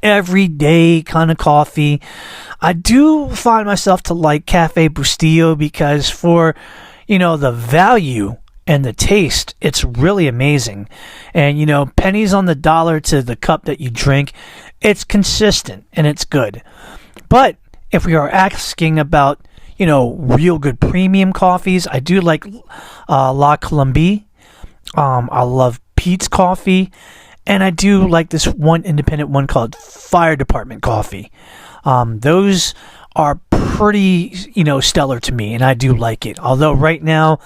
everyday kind of coffee, I do find myself to like Cafe Bustillo because for, the value and the taste, it's really amazing. And, pennies on the dollar to the cup that you drink, it's consistent and it's good. But if we are asking about, real good premium coffees, I do like La Colombie. I love Pete's Coffee. And I do like this one independent one called Fire Department Coffee. Those are pretty, stellar to me, and I do like it. Although right now,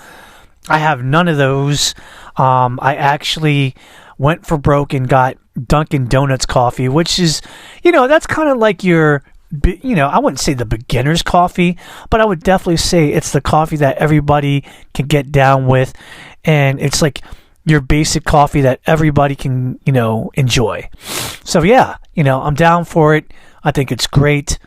I have none of those. I actually went for broke and got Dunkin' Donuts coffee, which is, that's kind of like your, I wouldn't say the beginner's coffee, but I would definitely say it's the coffee that everybody can get down with, and it's like your basic coffee that everybody can, enjoy. So yeah, I'm down for it. I think it's great.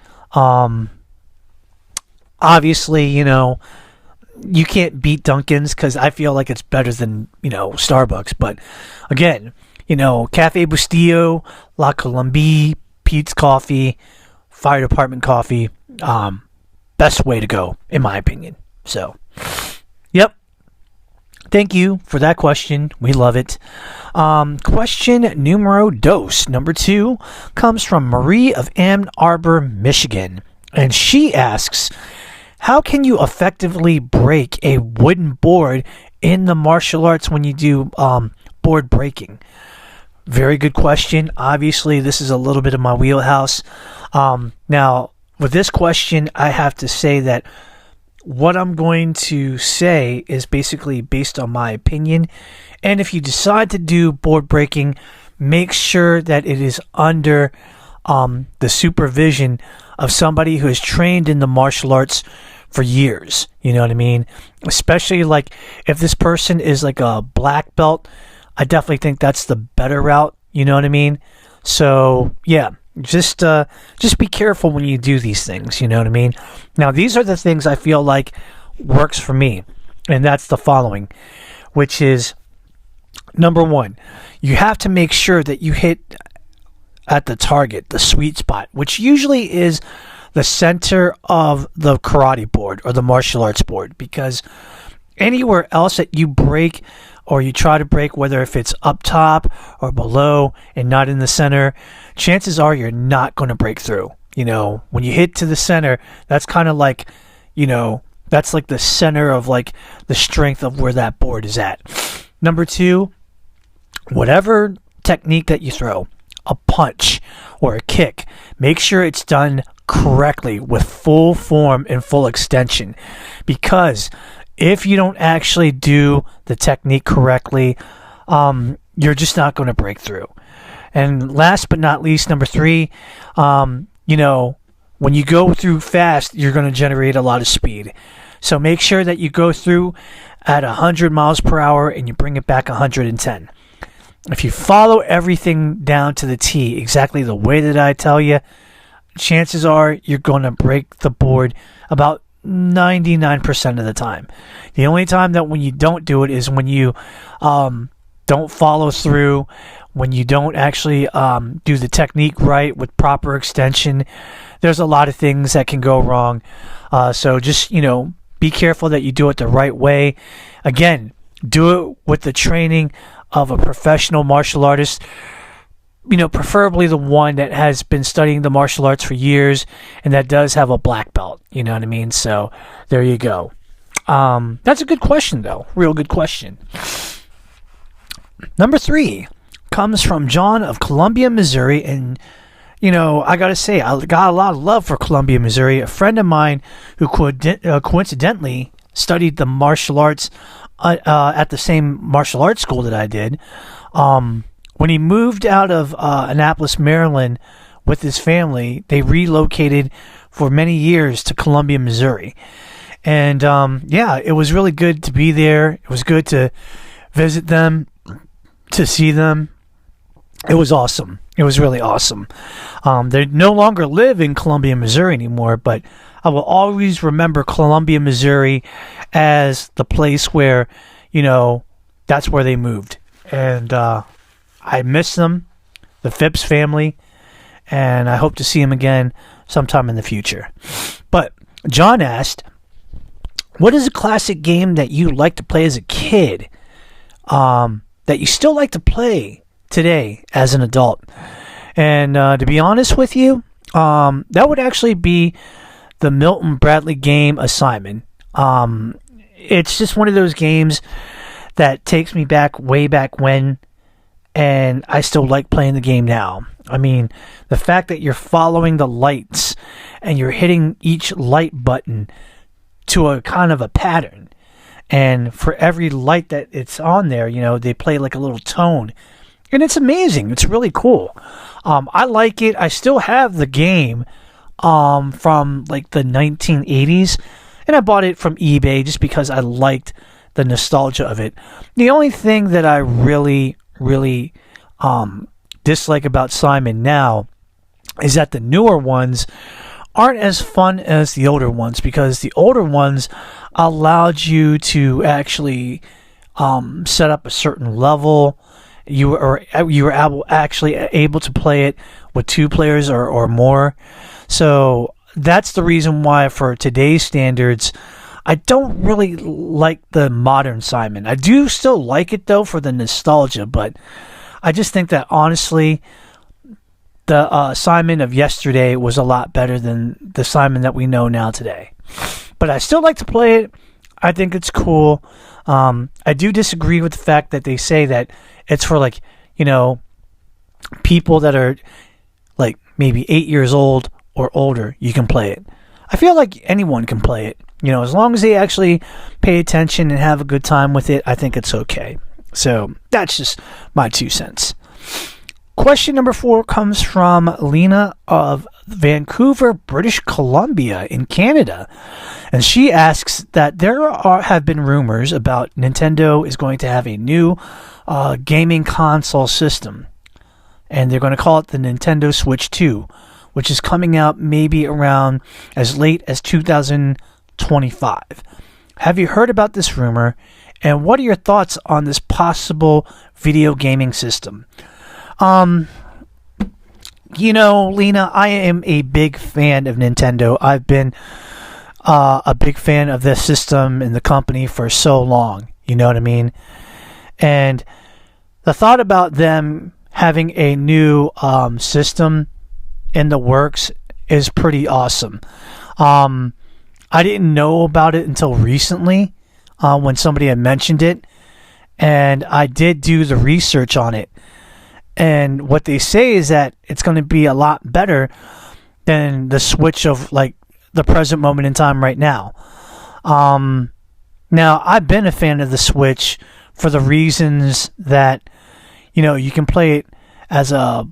Obviously, you can't beat Dunkin's because I feel like it's better than, Starbucks. But again, Cafe Bustillo, La Colombie, Pete's Coffee, Fire Department Coffee, best way to go, in my opinion. So, yep. Thank you for that question. We love it. Question numero dos, number 2, comes from Marie of Ann Arbor, Michigan. And she asks, how can you effectively break a wooden board in the martial arts when you do board breaking? Very good question. Obviously, this is a little bit of my wheelhouse. Now, with this question, I have to say that what I'm going to say is basically based on my opinion. And if you decide to do board breaking, make sure that it is under the supervision of somebody who has trained in the martial arts for years. You know what I mean? Especially like if this person is like a black belt, I definitely think that's the better route. You know what I mean? So yeah, just be careful when you do these things. You know what I mean? Now, these are the things I feel like works for me. And that's the following, which is number 1, you have to make sure that you hit at the target, the sweet spot, which usually is the center of the karate board or the martial arts board, because anywhere else that you break or you try to break, whether if it's up top or below and not in the center, chances are you're not going to break through. When you hit to the center, that's kind of like, that's like the center of like the strength of where that board is at. Number 2, whatever technique that you throw, a punch or a kick, make sure it's done correctly with full form and full extension, because if you don't actually do the technique correctly, you're just not going to break through. And last but not least, number 3, when you go through fast, you're going to generate a lot of speed. So make sure that you go through at 100 miles per hour and you bring it back 110. If you follow everything down to the T, exactly the way that I tell you, chances are you're going to break the board about 99% of the time. The only time that when you don't do it is when you don't follow through, when you don't actually do the technique right with proper extension. There's a lot of things that can go wrong. So just, be careful that you do it the right way. Again, do it with the training of a professional martial artist, preferably the one that has been studying the martial arts for years and that does have a black belt. You know what I mean? So there you go. That's a good question, though. Real good question. Number 3 comes from John of Columbia, Missouri. And, I got to say, I got a lot of love for Columbia, Missouri. A friend of mine who coincidentally studied the martial arts at the same martial arts school that I did. When he moved out of Annapolis, Maryland with his family, they relocated for many years to Columbia, Missouri. And, it was really good to be there. It was good to visit them, to see them. It was awesome. It was really awesome. They no longer live in Columbia, Missouri anymore, but I will always remember Columbia, Missouri as the place where, that's where they moved. And I miss them, the Phipps family, and I hope to see them again sometime in the future. But John asked, what is a classic game that you liked to play as a kid that you still like to play today as an adult? And to be honest with you, that would actually be the Milton Bradley game Assignment. It's just one of those games that takes me back way back when, and I still like playing the game now. I mean, the fact that you're following the lights and you're hitting each light button to a kind of a pattern, and for every light that it's on there, they play like a little tone, and it's amazing. It's really cool. I like it. I still have the game from like the 1980s, and I bought it from eBay just because I liked the nostalgia of it. The only thing that I really dislike about Simon now is that the newer ones aren't as fun as the older ones, because the older ones allowed you to actually set up a certain level. You were actually able to play it with 2 players or more. So that's the reason why, for today's standards, I don't really like the modern Simon. I do still like it, though, for the nostalgia, but I just think that, honestly, the Simon of yesterday was a lot better than the Simon that we know now today. But I still like to play it. I think it's cool. I do disagree with the fact that they say that it's for, like, people that are, like, maybe 8 years old or older. You can play it. I feel like anyone can play it. As long as they actually pay attention and have a good time with it, I think it's okay. So that's just my 2 cents. Question number 4 comes from Lena of Vancouver, British Columbia in Canada. And she asks that there have been rumors about Nintendo is going to have a new gaming console system. And they're going to call it the Nintendo Switch 2, which is coming out maybe around as late as 2025. Have you heard about this rumor? And what are your thoughts on this possible video gaming system? Lena, I am a big fan of Nintendo. I've been a big fan of this system and the company for so long. You know what I mean? And the thought about them having a new system in the works is pretty awesome. I didn't know about it until recently when somebody had mentioned it, and I did do the research on it. And what they say is that it's going to be a lot better than the Switch of, like, the present moment in time right now. Now, I've been a fan of the Switch for the reasons that, you can play it as a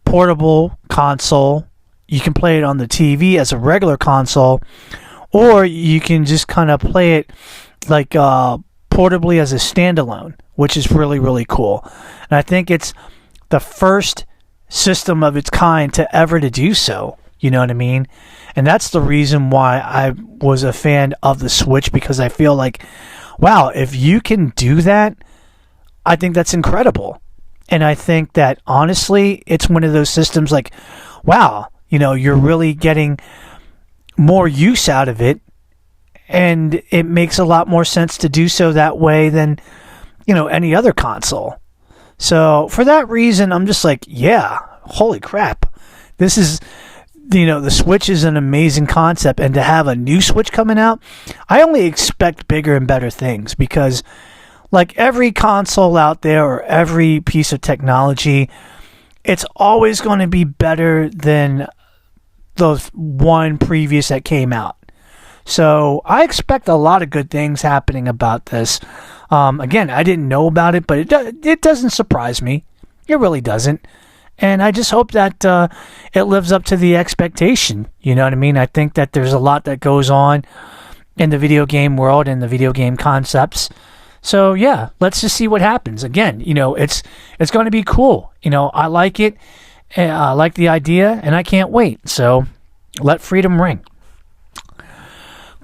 portable console. You can play it on the TV as a regular console, or you can just kind of play it like portably as a standalone, which is really, really cool. And I think it's the first system of its kind to ever to do so. You know what I mean? And that's the reason why I was a fan of the Switch, because I feel like, wow, if you can do that, I think that's incredible. And I think that, honestly, it's one of those systems like, wow, you know, you're really getting more use out of it, and it makes a lot more sense to do so that way than, you know, any other console. So for that reason, I'm just like, yeah, holy crap. This is, you know, the Switch is an amazing concept, and to have a new Switch coming out, I only expect bigger and better things, because like every console out there or every piece of technology, it's always going to be better than the one previous that came out. So I expect a lot of good things happening about this. Again, I didn't know about it, but it doesn't surprise me. It really doesn't. And I just hope that it lives up to the expectation. You know what I mean? I think that there's a lot that goes on in the video game world and the video game concepts. So yeah, let's just see what happens. Again, you know, it's going to be cool. You know, I like it. I like the idea, and I can't wait. So let freedom ring.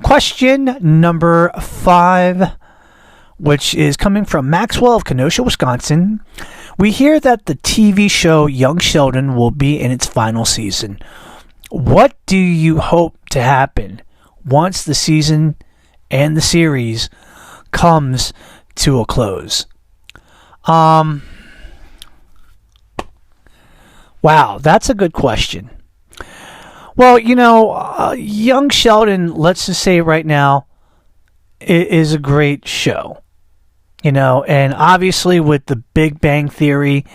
Question number 5, which is coming from Maxwell of Kenosha, Wisconsin. We hear that the TV show Young Sheldon will be in its final season. What do you hope to happen once the season and the series comes to a close? Wow, that's a good question. Well, you know, Young Sheldon, let's just say right now, is a great show. You know, and obviously with the Big Bang Theory,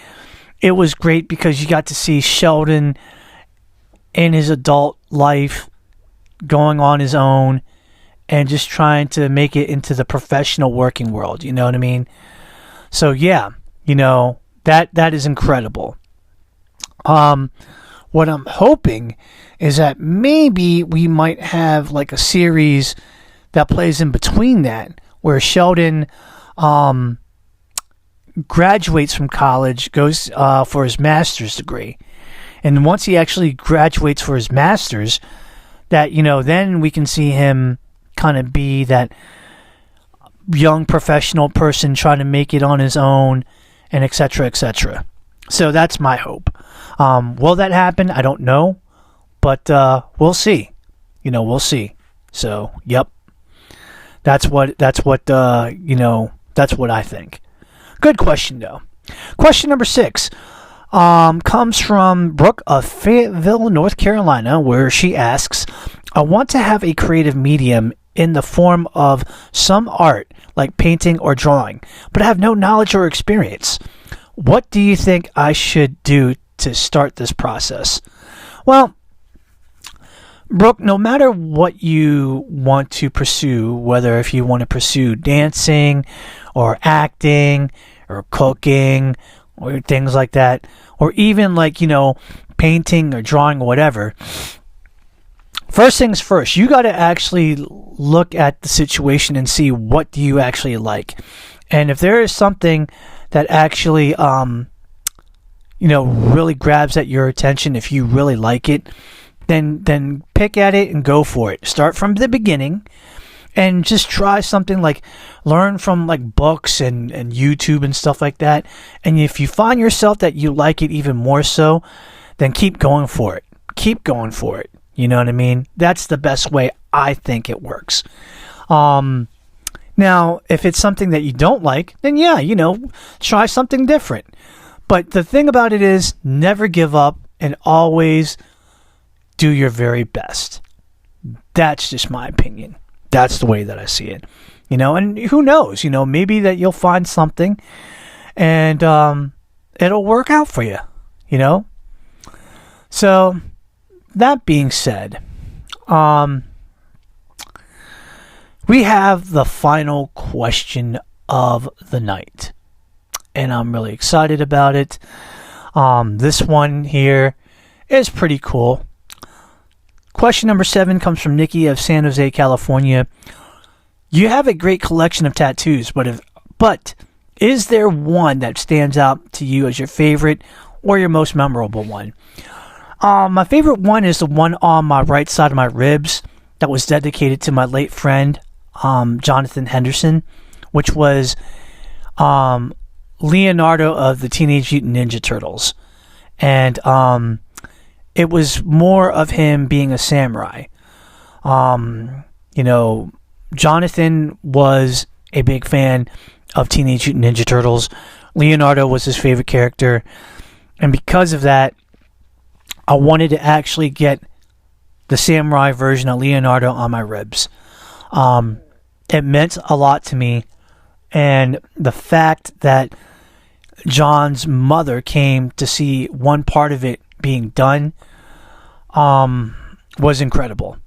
it was great because you got to see Sheldon in his adult life going on his own and just trying to make it into the professional working world. You know what I mean? So yeah, you know, that is incredible. What I'm hoping is that maybe we might have like a series that plays in between that, where Sheldon graduates from college, goes for his master's degree. And once he actually graduates for his master's, that, you know, then we can see him kind of be that young professional person trying to make it on his own, and et cetera, et cetera. So that's my hope. Will that happen? I don't know, but we'll see. You know, we'll see. So, yep. That's what you know, that's what I think. Good question, though. Question number 6 comes from Brooke of Fayetteville, North Carolina, where she asks, I want to have a creative medium in the form of some art, like painting or drawing, but I have no knowledge or experience. What do you think I should do to start this process? Well, Brooke, no matter what you want to pursue, whether if you want to pursue dancing or acting or cooking or things like that, or even like, you know, painting or drawing or whatever, first things first, you got to actually look at the situation and see what do you actually like. And if there is something that actually, you know, really grabs at your attention, if you really like it, then pick at it and go for it. Start from the beginning and just try something, like learn from like books and YouTube and stuff like that. And if you find yourself that you like it even more so, then keep going for it. Keep going for it. You know what I mean? That's the best way I think it works. Now, if it's something that you don't like, then yeah, you know, try something different. But the thing about it is, never give up and always do your very best. That's just my opinion. That's the way that I see it. You know, and who knows, you know, maybe that you'll find something and it'll work out for you, you know? So, that being said, we have the final question of the night, and I'm really excited about it. This one here is pretty cool. Question number 7 comes from Nikki of San Jose, California. You have a great collection of tattoos, but is there one that stands out to you as your favorite or your most memorable one? My favorite one is the one on my right side of my ribs that was dedicated to my late friend, Jonathan Henderson, which was Leonardo of the Teenage Mutant Ninja Turtles. And it was more of him being a samurai. Jonathan was a big fan of Teenage Mutant Ninja Turtles. Leonardo was his favorite character. And because of that, I wanted to actually get the samurai version of Leonardo on my ribs. It meant a lot to me. And the fact that John's mother came to see one part of it being done was incredible.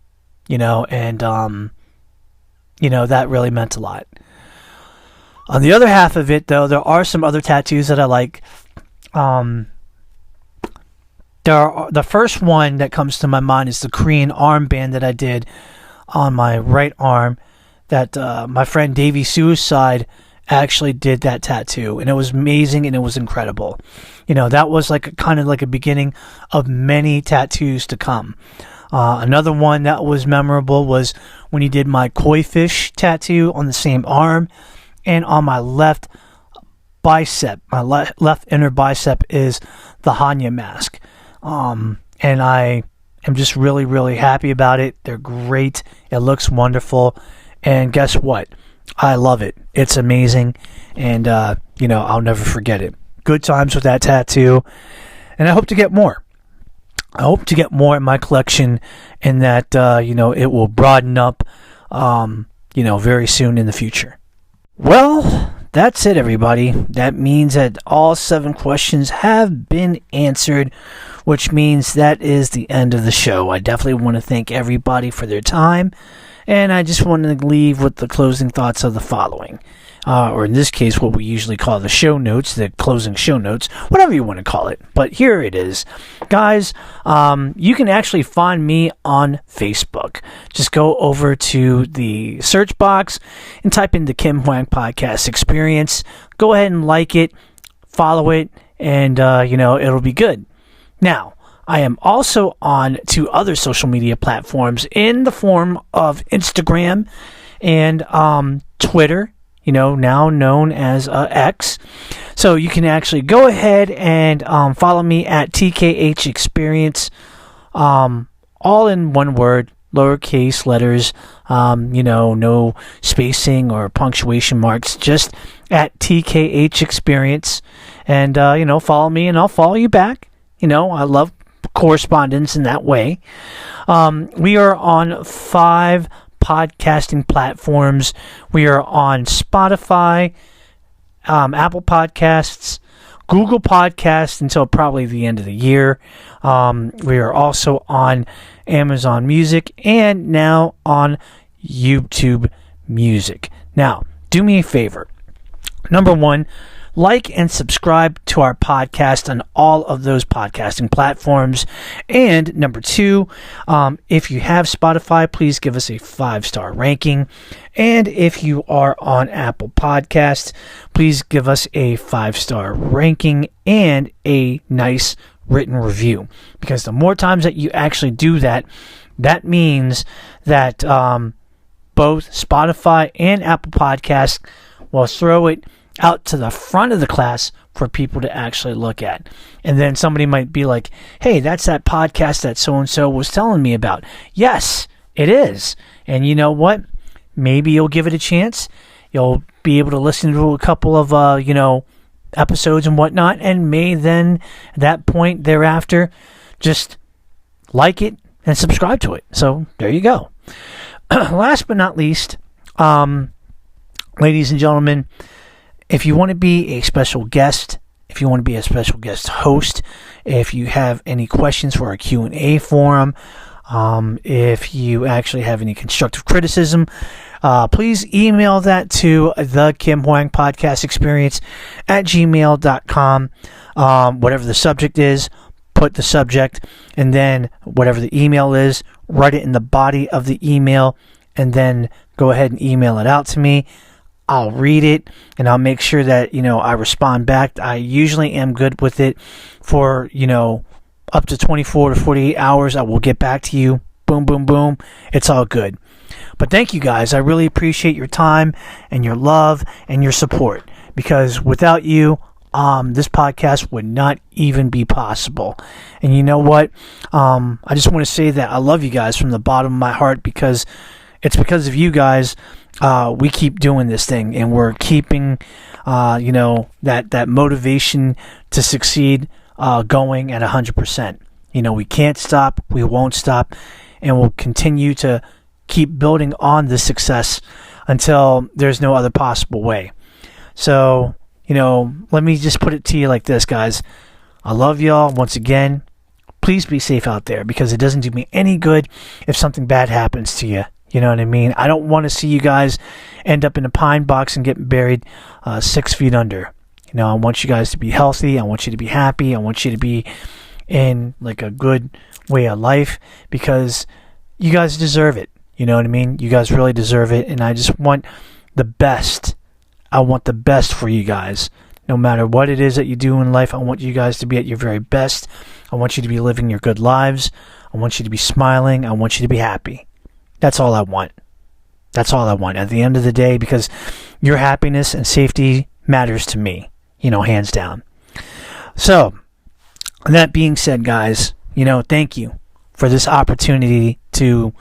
That really meant a lot. On the other half of it, though, there are some other tattoos that I like. The first one that comes to my mind is the Korean armband that I did on my right arm that my friend Davey Suicide actually did that tattoo, and it was amazing and it was incredible. That was kind of like a beginning of many tattoos to come. Another one that was memorable was when he did my koi fish tattoo on the same arm, and on my left bicep, my left inner bicep is the Hanya mask. And I am just really, really happy about it. They're great. It looks wonderful. And guess what? I love it. It's amazing. And, I'll never forget it. Good times with that tattoo. And I hope to get more. I hope to get more in my collection, and that, it will broaden up, very soon in the future. Well, that's it, everybody. That means that all 7 questions have been answered, which means that is the end of the show. I definitely want to thank everybody for their time, and I just want to leave with the closing thoughts of the following. Or in this case, what we usually call the show notes, the closing show notes, whatever you want to call it. But here it is. Guys, you can actually find me on Facebook. Just go over to the search box and type in the Kim Hoang Podcast Experience. Go ahead and like it, follow it, and, it'll be good. Now, I am also on 2 other social media platforms in the form of Instagram and Twitter, now known as X. So you can actually go ahead and follow me at TKH Experience, all in one word, lowercase letters, no spacing or punctuation marks, just at TKH Experience. And, follow me and I'll follow you back. I love correspondence in that way. We are on 5 podcasting platforms. We are on Spotify, Apple Podcasts, Google Podcasts until probably the end of the year. We are also on Amazon Music and now on YouTube Music. Now, do me a favor. Number 1, like and subscribe to our podcast on all of those podcasting platforms. And number 2, if you have Spotify, please give us a 5-star ranking. And if you are on Apple Podcasts, please give us a 5-star ranking and a nice written review. Because the more times that you actually do that, that means that both Spotify and Apple Podcasts will throw it out to the front of the class for people to actually look at. And then somebody might be like, hey, that's that podcast that so-and-so was telling me about. Yes, it is. And you know what? Maybe you'll give it a chance. You'll be able to listen to a couple of, episodes and whatnot, and may then, at that point thereafter, just like it and subscribe to it. So there you go. Last but not least, ladies and gentlemen, if you want to be a special guest, if you want to be a special guest host, if you have any questions for our Q&A forum, if you actually have any constructive criticism, please email that to the Kim Hoang Podcast Experience at gmail.com. Whatever the subject is, put the subject, and then whatever the email is, write it in the body of the email, and then go ahead and email it out to me. I'll read it, and I'll make sure that, I respond back. I usually am good with it for, up to 24 to 48 hours. I will get back to you. Boom, boom, boom. It's all good. But thank you guys. I really appreciate your time and your love and your support, because without you, this podcast would not even be possible. And you know what? I just want to say that I love you guys from the bottom of my heart, because it's because of you guys we keep doing this thing, and we're keeping that motivation to succeed going at 100%. We can't stop, we won't stop, and we'll continue to keep building on this success until there's no other possible way. So let me just put it to you like this, guys. I love y'all once again. Please be safe out there, because it doesn't do me any good if something bad happens to you. You know what I mean? I don't want to see you guys end up in a pine box and get buried 6 feet under. I want you guys to be healthy. I want you to be happy. I want you to be in like a good way of life, because you guys deserve it. You know what I mean? You guys really deserve it. And I just want the best. I want the best for you guys. No matter what it is that you do in life, I want you guys to be at your very best. I want you to be living your good lives. I want you to be smiling. I want you to be happy. That's all I want. That's all I want at the end of the day, because your happiness and safety matters to me, hands down. So, that being said, guys, thank you for this opportunity to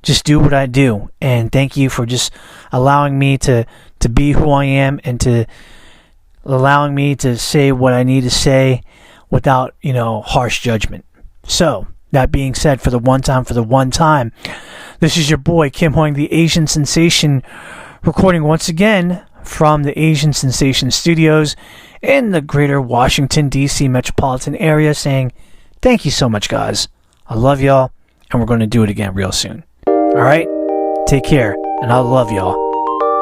just do what I do. And thank you for just allowing me to be who I am, and to allowing me to say what I need to say without, harsh judgment. So, that being said, for the one time, this is your boy, Kim Hoang, the Asian Sensation, recording once again from the Asian Sensation Studios in the greater Washington DC Metropolitan Area, saying thank you so much, guys. I love y'all, and we're going to do it again real soon. All right? Take care, and I love y'all.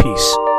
Peace.